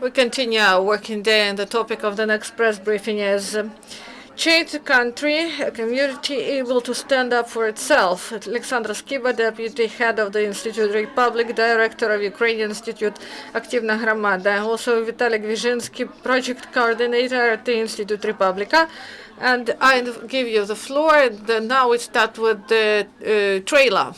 We continue our working day, and the topic of the next press briefing is change the country, a community able to stand up for itself. Oleksandra Skyba, deputy head of the Institute Republic, director of Ukrainian Institute Aktyvna Hromada, also Vitaliy Glizhynskyi, project coordinator at the Institute Republika. And I give you the floor. Now we start with the trailer.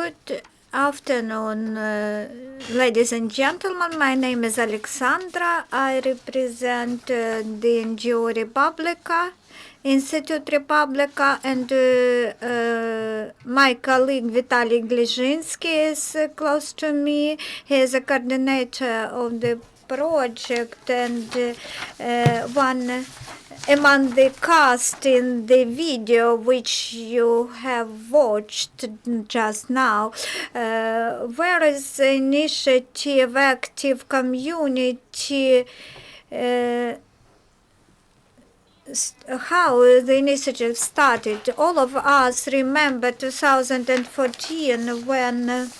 Good afternoon, ladies and gentlemen. My name is Oleksandra. I represent the NGO Republika, Institute Republika, and my colleague Vitaliy Glizhynskyi is close to me. He is a coordinator of the project and one among the cast in the video which you have watched just now, where is the initiative Active Community, how the initiative started. All of us remember 2014 when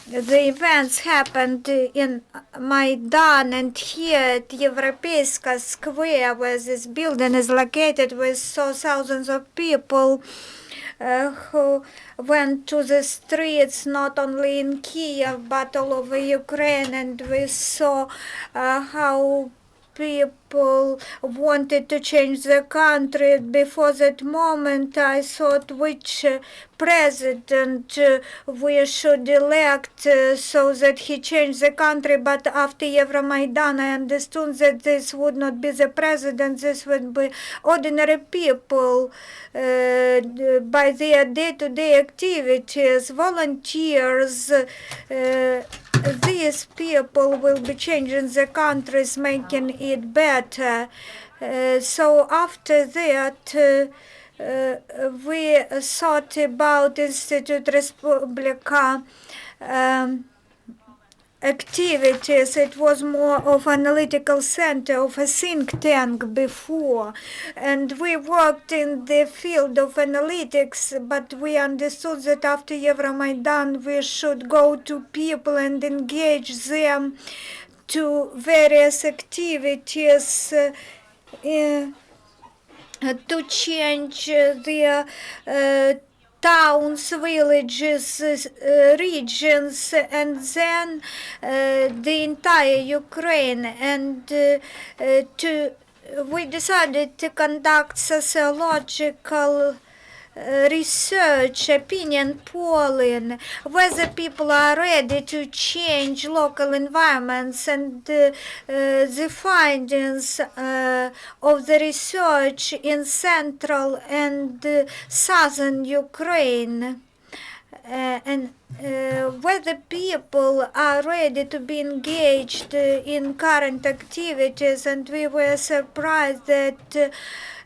the events happened in Maidan, and here at Европейska Square, where this building is located, we saw thousands of people who went to the streets, not only in Kiev but all over Ukraine, and we saw how people wanted to change the country. Before that moment, I thought which president we should elect so that he changed the country. But after Euromaidan, I understood that this would not be the president. This would be ordinary people by their day-to-day activities, volunteers. These people will be changing the countries, making it better. So after that, we thought about Institute Respublika activities. It was more of analytical center, of a think tank before, and we worked in the field of analytics, but we understood that after Euromaidan we should go to people and engage them to various activities to change their towns, villages, regions, and then the entire Ukraine. And we decided to conduct sociological research, opinion polling, whether people are ready to change local environments, and the findings of the research in central and southern Ukraine. And whether people are ready to be engaged in current activities, and we were surprised that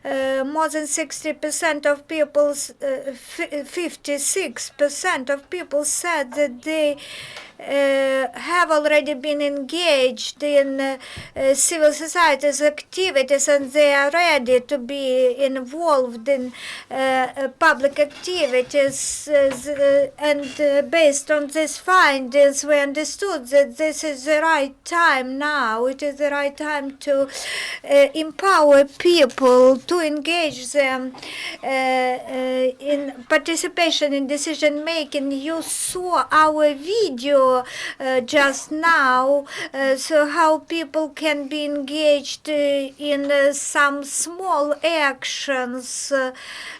more than 60% of people, 56% of people said that they have already been engaged in civil society's activities, and they are ready to be involved in public activities. And based on these findings, we understood that this is the right time now. It is the right time to empower people, to engage them in participation in decision making. You saw our video just now, so how people can be engaged in some small actions,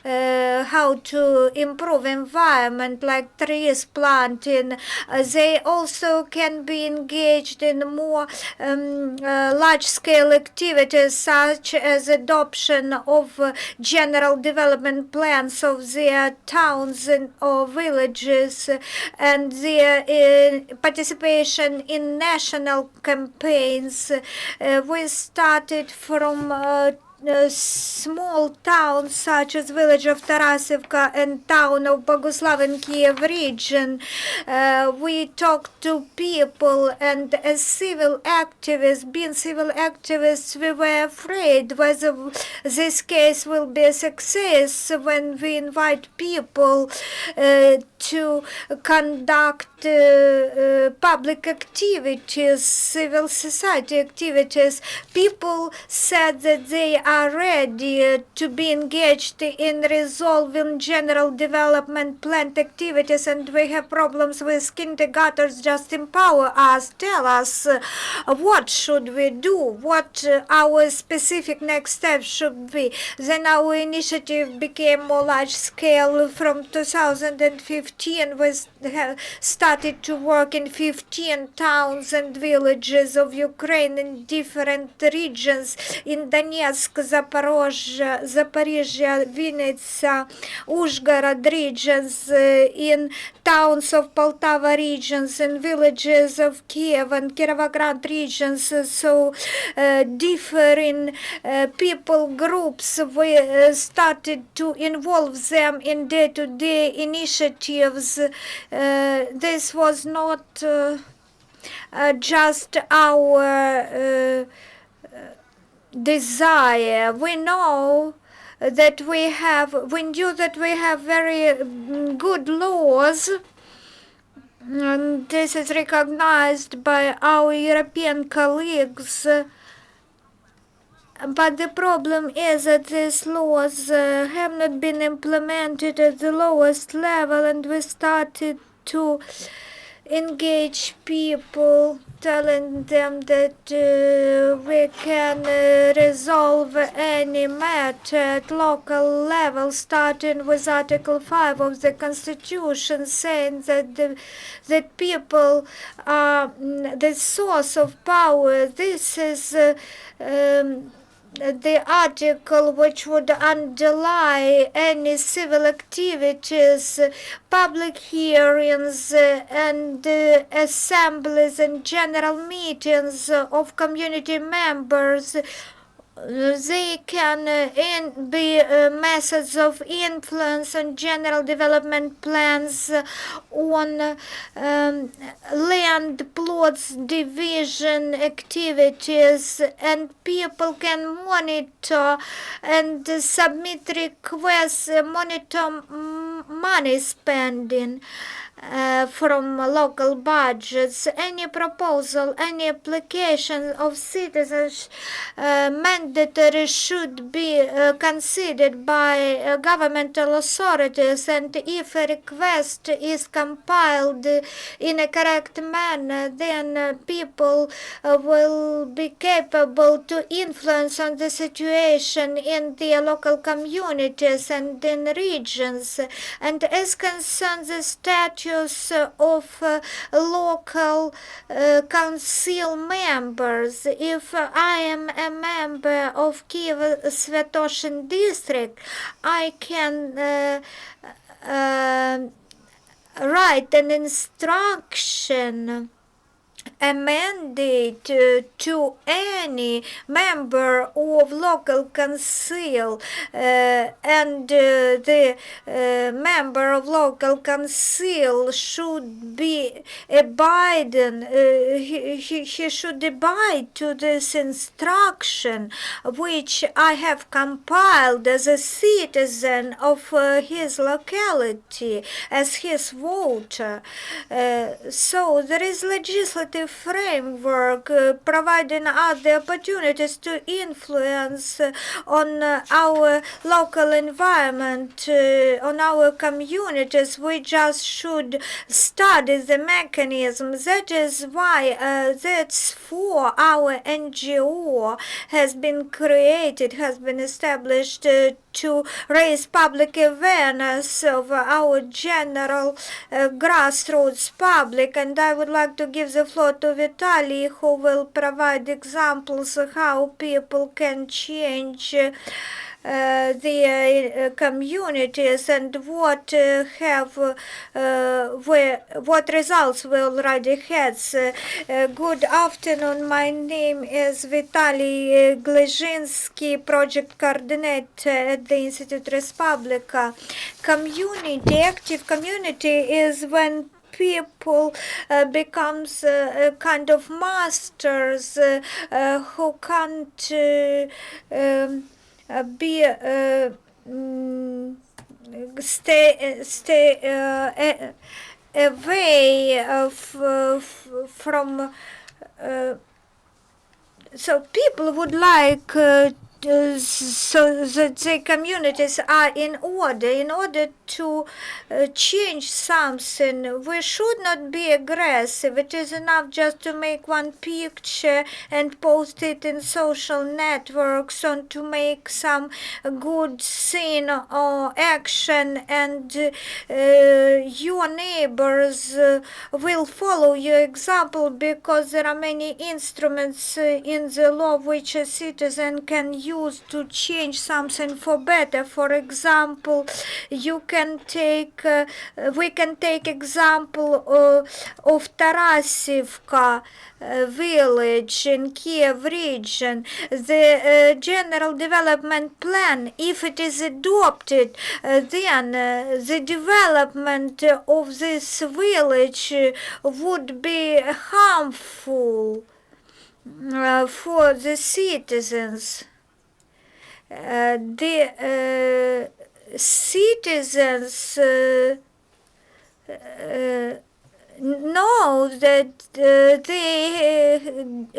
how to improve environment, like trees planting. They also can be engaged in more large-scale activities, such as adoption of general development plans of their towns or villages, and their participation in national campaigns. We started from small towns such as village of Tarasivka and town of Boguslav in Kiev region. We talked to people, and as civil activists, being civil activists, we were afraid whether this case will be a success when we invite people to conduct public activities, civil society activities. People said that they are ready to be engaged in resolving general development plan activities, and we have problems with kindergartens. Just empower us, tell us what should we do, what our specific next steps should be. Then our initiative became more large scale. From 2015 we started to work in 15 towns and villages of Ukraine in different regions, in Donetsk, Zaporizhia, Vinnytsia, Uzhgorod regions, in towns of Poltava regions, and villages of Kiev and Kirovograd regions. So different people groups, we started to involve them in day-to-day initiatives. This was not just our desire. We knew that we have very good laws, and this is recognized by our European colleagues. But the problem is that these laws have not been implemented at the lowest level, and we started to engage people, telling them that we can resolve any matter at local level, starting with Article 5 of the Constitution, saying that that people are the source of power. This is the article which would underlie any civil activities, public hearings, and assemblies and general meetings of community members. They can be methods of influence on general development plans, on land plots division activities, and people can monitor and submit requests, monitor money spending. from local budgets. Any proposal, any application of citizens mandatory should be considered by governmental authorities, and if a request is compiled in a correct manner, then people will be capable to influence on the situation in their local communities and in regions. And as concerns the status of local council members, if I am a member of Kiev-Svetoshin district, I can write an instruction, a mandate to any member of local council, and the member of local council should be abiding, he should abide to this instruction which I have compiled as a citizen of his locality, as his voter. So there is legislative framework providing us the opportunities to influence on our local environment, on our communities. We just should study the mechanism. That is why that's for our NGO has been created, has been established to raise public awareness of our general grassroots public. And I would like to give the floor to Vitaliy, who will provide examples of how people can change their communities and what results we already had. Good afternoon. My name is Vitaliy Glizhynskyi, project coordinator at the Institute Respublika. Active community is when people becomes kind of masters who can't stay away from. So people would like so that the communities are in order. In order to change something, we should not be aggressive. It is enough just to make one picture and post it in social networks, or to make some good scene or action, and your neighbors will follow your example, because there are many instruments in the law which a citizen can use to change something for better. For example, we can take example of Tarasivka village in Kiev region. The general development plan, if it is adopted, then the development of this village would be harmful for the citizens. The citizens know that they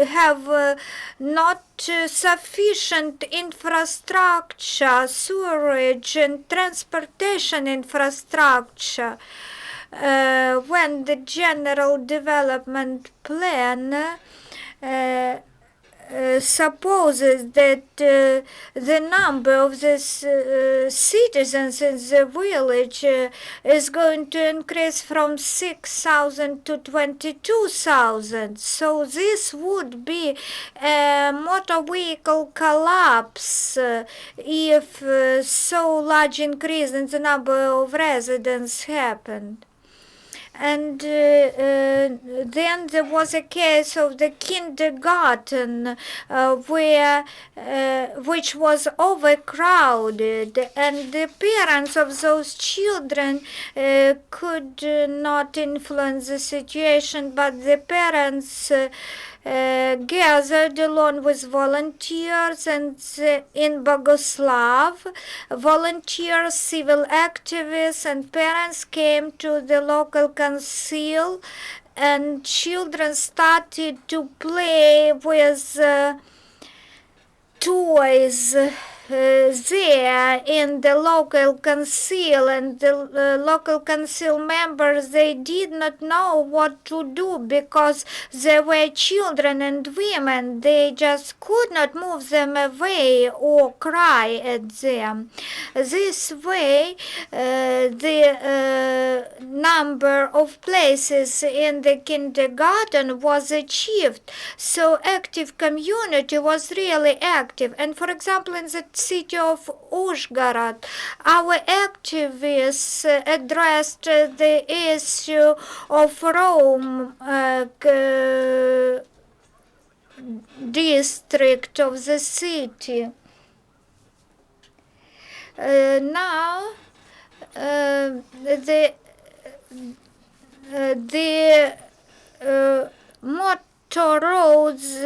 have not sufficient infrastructure, sewerage and transportation infrastructure. When the general development plan supposes that the number of the citizens in the village is going to increase from 6,000 to 22,000. So this would be a motor vehicle collapse if so large increase in the number of residents happened. And then there was a case of the kindergarten which was overcrowded, and the parents of those children could not influence the situation, but the parents gathered along with volunteers, and in Bogoslav, volunteers, civil activists and parents came to the local council, and children started to play with toys there in the local council, and the local council members, they did not know what to do because they were children and women. They just could not move them away or cry at them. This way, the number of places in the kindergarten was achieved. So active community was really active. And for example, in the city of Uzhhorod, our activists addressed the issue of Rome district of the city. Now the motor roads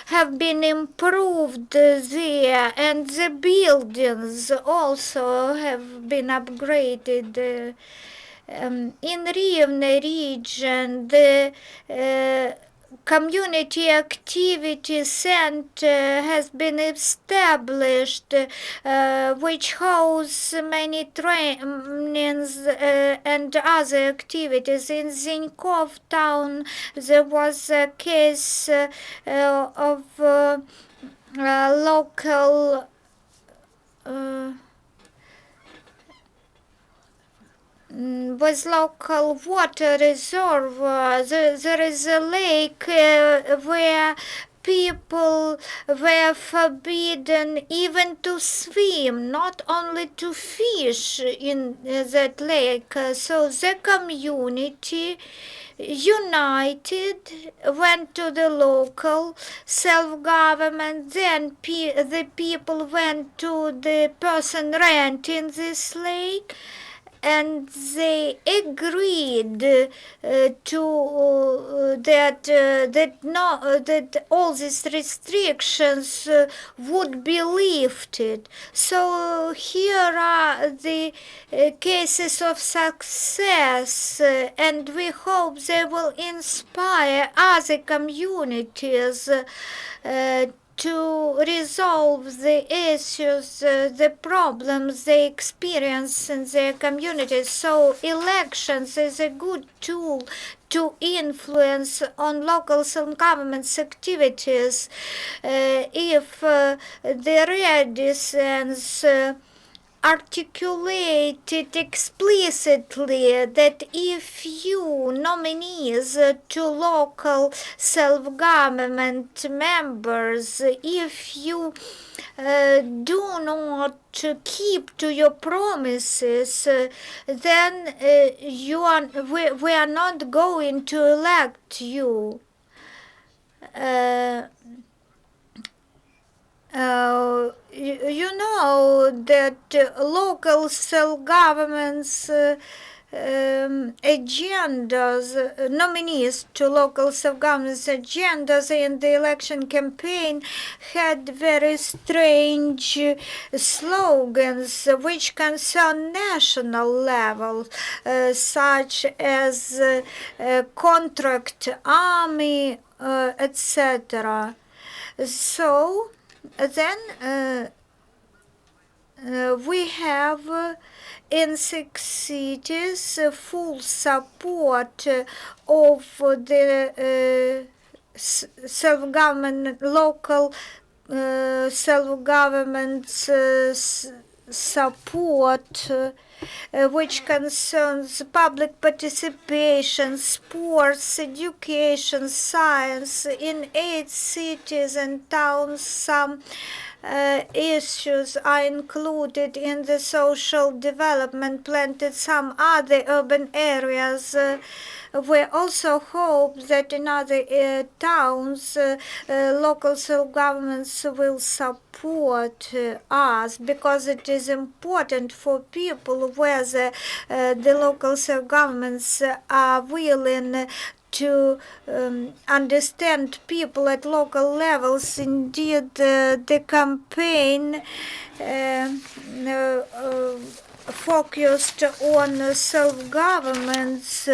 have been improved there, and the buildings also have been upgraded. In Rivne region, the Community Activity Center has been established, which hosts many trainings and other activities. In Zinkov town, there was a case of local with local water reservoir. There is a lake where people were forbidden even to swim, not only to fish in that lake. So the community united, went to the local self-government, then the people went to the person renting this lake, and they agreed that all these restrictions would be lifted. So here are the cases of success, and we hope they will inspire other communities to resolve the issues, the problems they experience in their communities. So elections is a good tool to influence on local self-government's activities. If the citizens articulated explicitly that if you nominees to local self-government members, if you do not keep to your promises, then we are not going to elect you. You know that local self-governments agendas, nominees to local self-governance agendas in the election campaign had very strange slogans which concern national level, such as contract army, etc. So then we have in 6 cities full support of the self-government, local self-government's support, which concerns public participation, sports, education, science. In 8 cities and towns, some issues are included in the social development plan. In some other urban areas, we also hope that in other towns, local self-governments will support us, because it is important for people whether the local self-governments are willing to understand people at local levels. Indeed, the campaign focused on self-governments.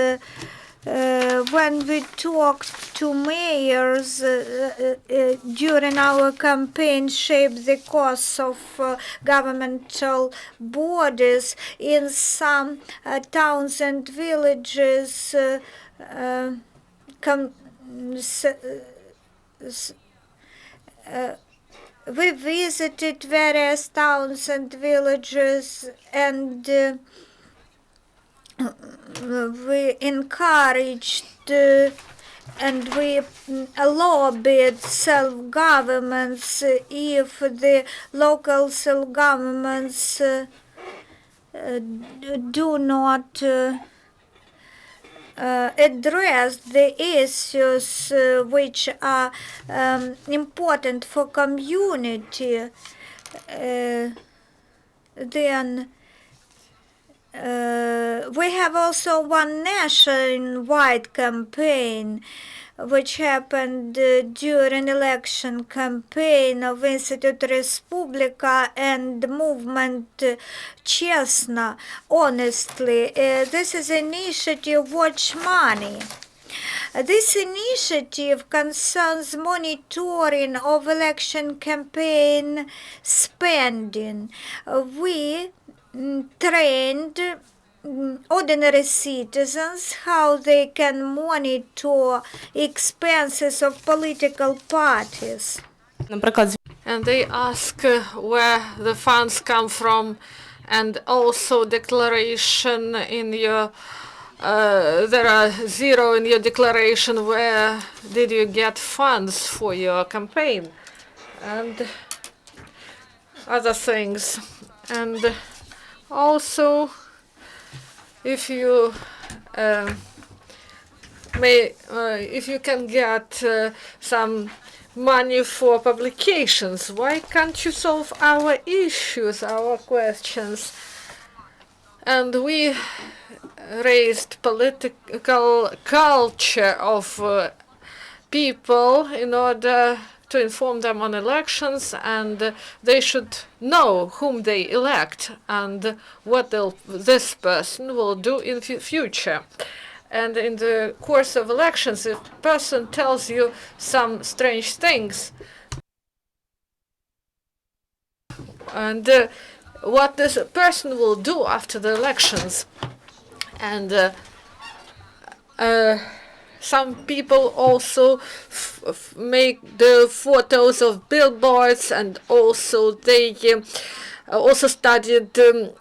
When we talked to mayors during our campaign, Shape the Course of Governmental Bodies, in some towns and villages, we visited various towns and villages, and we encouraged and we lobbied self-governments. If the local self-governments do not address the issues which are important for community, then we have also one nationwide campaign which happened during election campaign of Institute Respublika and movement Chesna. Honestly, this is initiative Watch Money. This initiative concerns monitoring of election campaign spending. We trained ordinary citizens how they can monitor expenses of political parties. And they ask where the funds come from, and also declaration in your there are zero in your declaration. Where did you get funds for your campaign and other things? And also, if you if you can get some money for publications, why can't you solve our issues, our questions? And we raised political culture of people in order to inform them on elections, and they should know whom they elect and what this person will do in future. And in the course of elections, if a person tells you some strange things, and what this person will do after the elections. And some people also make the photos of billboards, and also they also studied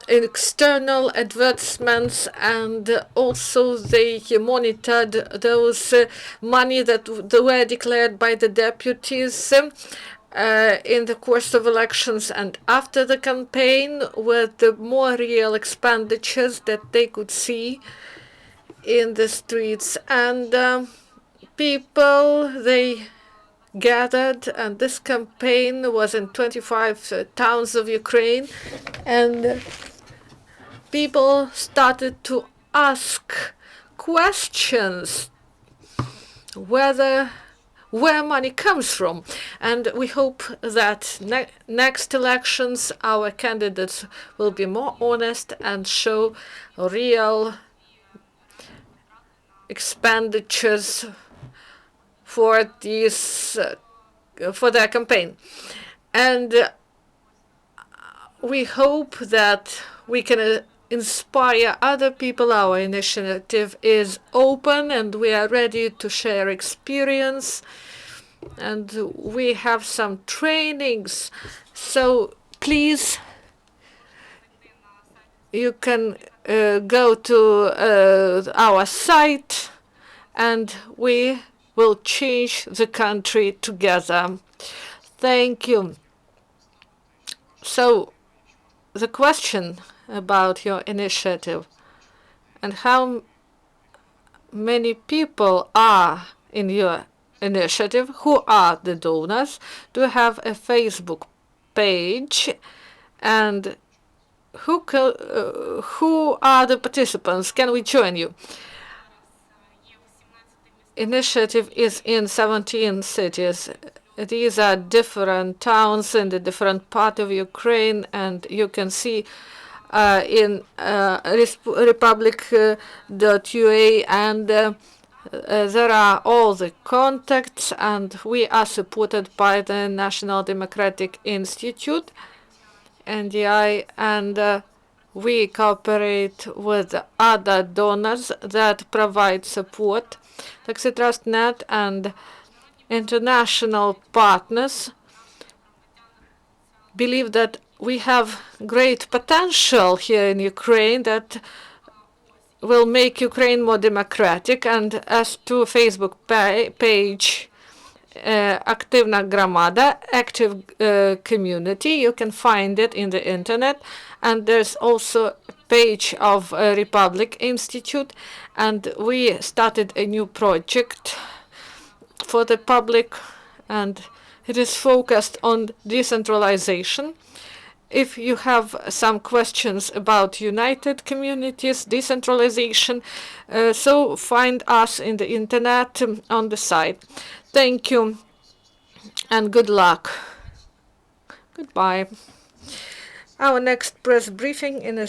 external advertisements, and also they monitored those money that were declared by the deputies in the course of elections and after the campaign, with the more real expenditures that they could see in the streets. And people, they gathered, and this campaign was in 25 towns of Ukraine, and people started to ask questions where money comes from. And we hope that next elections our candidates will be more honest and show real expenditures for these for their campaign. And we hope that we can inspire other people. Our initiative is open, and we are ready to share experience, and we have some trainings. So please, you can go to our site, and we will change the country together. Thank you. So the question about your initiative and how many people are in your initiative, who are the donors, do you have a Facebook page, and who are the participants? Can we join you? Initiative is in 17 cities. These are different towns in the different part of Ukraine, and you can see in Republic.ua, and there are all the contacts, and we are supported by the National Democratic Institute, NDI, and we cooperate with other donors that provide support, like CitrusNet and international partners. Believe that we have great potential here in Ukraine that will make Ukraine more democratic. And as to Facebook page, Aktyvna Hromada, active community, you can find it in the internet. And there's also a page of Republic Institute, and we started a new project for the public, and it is focused on decentralization. If you have some questions about united communities, decentralization, so find us in the internet on the site. Thank you and good luck. Goodbye. Our next press briefing in a